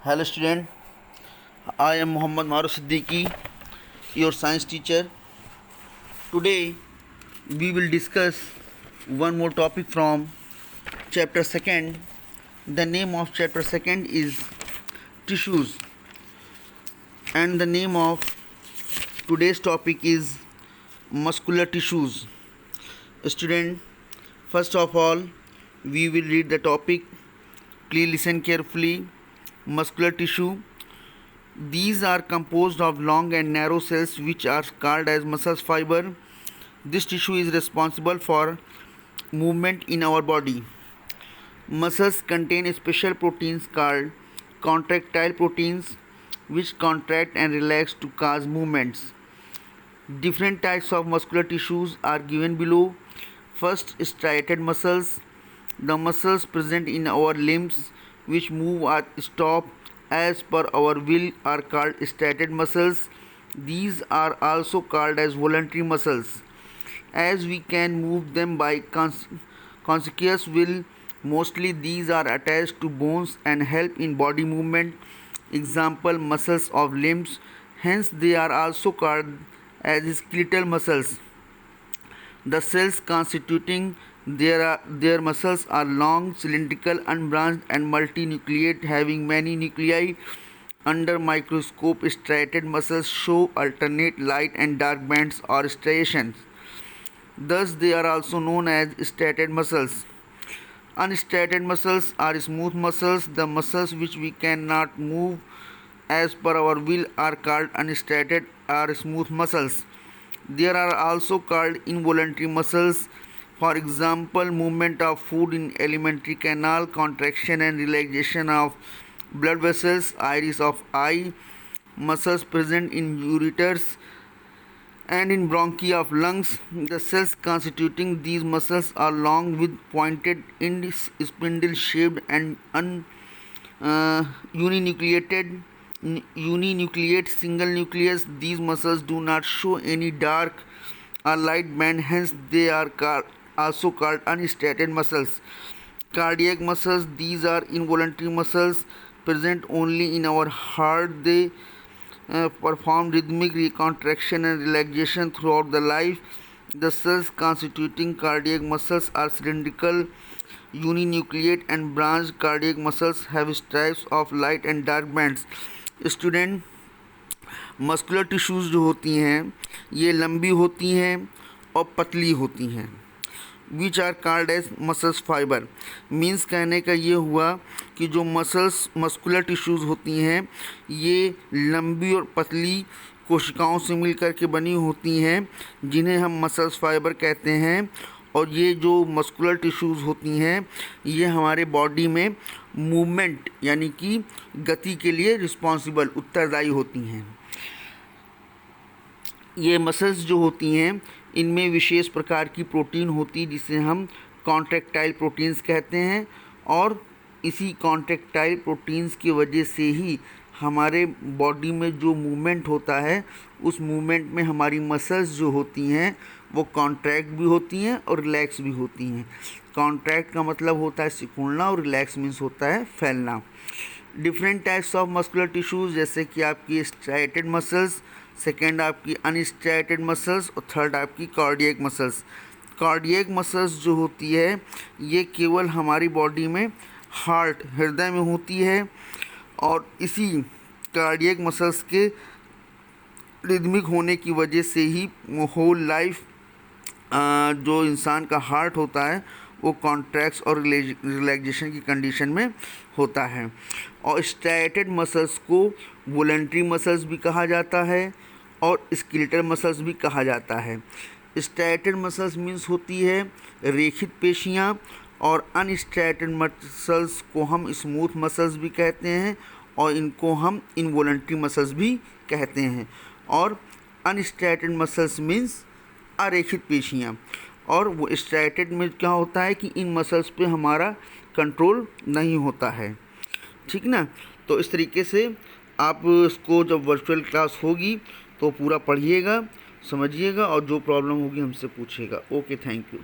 Hello student, I am Muhammad Maruf Siddiqui, your science teacher. Today we will discuss one more topic from chapter 2nd. The name of chapter 2nd is tissues, and the name of today's topic is muscular tissues. Student, first of all we will read the topic. Please listen carefully. Muscular tissue. These are composed of long and narrow cells which are called as muscle fiber. This tissue is responsible for movement in our body. Muscles contain special proteins called contractile proteins which contract and relax to cause movements. Different types of muscular tissues are given below. First, striated muscles. The muscles present in our limbs which move or stop as per our will are called striated muscles. These are also called as voluntary muscles, as we can move them by conscious will. Mostly these are attached to bones and help in body movement. Example, muscles of limbs. Hence they are also called as skeletal muscles. The cells constituting their muscles are long, cylindrical, unbranched and multinucleate, having many nuclei. Under microscope, striated muscles show alternate light and dark bands or striations. Thus they are also known as striated muscles. Unstriated muscles are smooth muscles. The muscles which we cannot move as per our will are called unstriated or smooth muscles. There are also called involuntary muscles. For example, movement of food in alimentary canal, contraction and relaxation of blood vessels, iris of eye, muscles present in ureters and in bronchi of lungs. The cells constituting these muscles are long with pointed end, spindle shaped and uninucleate single nucleus. These muscles do not show any dark or light band, hence they are also called unstriated muscles. Cardiac muscles. These are involuntary muscles present only in our heart. They perform rhythmic contraction and relaxation throughout the life. The cells constituting cardiac muscles are cylindrical, uninucleate and branched. Cardiac muscles have stripes of light and dark bands. Student, muscular tissues जो होती हैं ये लंबी होती हैं और पतली होती हैं. Which are called as muscles fibre. Means कहने का ये हुआ कि जो मस्कुलर टिश्यूज़ होती हैं ये लंबी और पतली कोशिकाओं से मिलकर के बनी होती हैं, जिन्हें हम मसल्स फाइबर कहते हैं. और ये जो मस्कुलर टिश्यूज़ होती हैं ये हमारे बॉडी में मूवमेंट यानी कि गति के लिए रिस्पॉन्सिबल उत्तरदायी होती हैं. ये मसल्स जो होती हैं इनमें विशेष प्रकार की प्रोटीन होती है जिसे हम कॉन्ट्रैक्टाइल प्रोटीन्स कहते हैं. और इसी कॉन्ट्रैक्टाइल प्रोटीन्स की वजह से ही हमारे बॉडी में जो मूवमेंट होता है उस मूवमेंट में हमारी मसल्स जो होती हैं वो कॉन्ट्रैक्ट भी होती हैं और रिलैक्स भी होती हैं. कॉन्ट्रैक्ट का मतलब होता है सिकुड़ना और रिलैक्स मीन्स होता है फैलना. Different types of muscular tissues जैसे कि आपकी स्ट्राइटेड मसल्स, सेकेंड आपकी अनस्ट्राइटेड मसल्स और थर्ड आपकी कार्डियक मसल्स. कार्डियक मसल्स जो होती है ये केवल हमारी बॉडी में हृदय में होती है. और इसी कार्डियक मसल्स के रिदमिक होने की वजह से ही होल लाइफ जो इंसान का हार्ट होता है वो कॉन्ट्रैक्ट्स और रिलैक्सेशन की कंडीशन में होता है. और स्ट्राइटेड मसल्स को वॉलंटरी मसल्स भी कहा जाता है और स्केलेटल मसल्स भी कहा जाता है. स्ट्राइटेड मसल्स मीन्स होती है रेखित पेशियाँ, और अनस्ट्राइटेड मसल्स को हम स्मूथ मसल्स भी कहते हैं और इनको हम इनवॉलंटरी मसल्स भी कहते हैं. और अनस्ट्राइटेड मसल्स मीन्स अरेखित पेशियाँ. और वो स्ट्राइटेड में क्या होता है कि इन मसल्स पे हमारा कंट्रोल नहीं होता है. ठीक ना. तो इस तरीके से आप इसको जब वर्चुअल क्लास होगी तो पूरा पढ़िएगा, समझिएगा और जो प्रॉब्लम होगी हमसे पूछिएगा. Okay, thank you.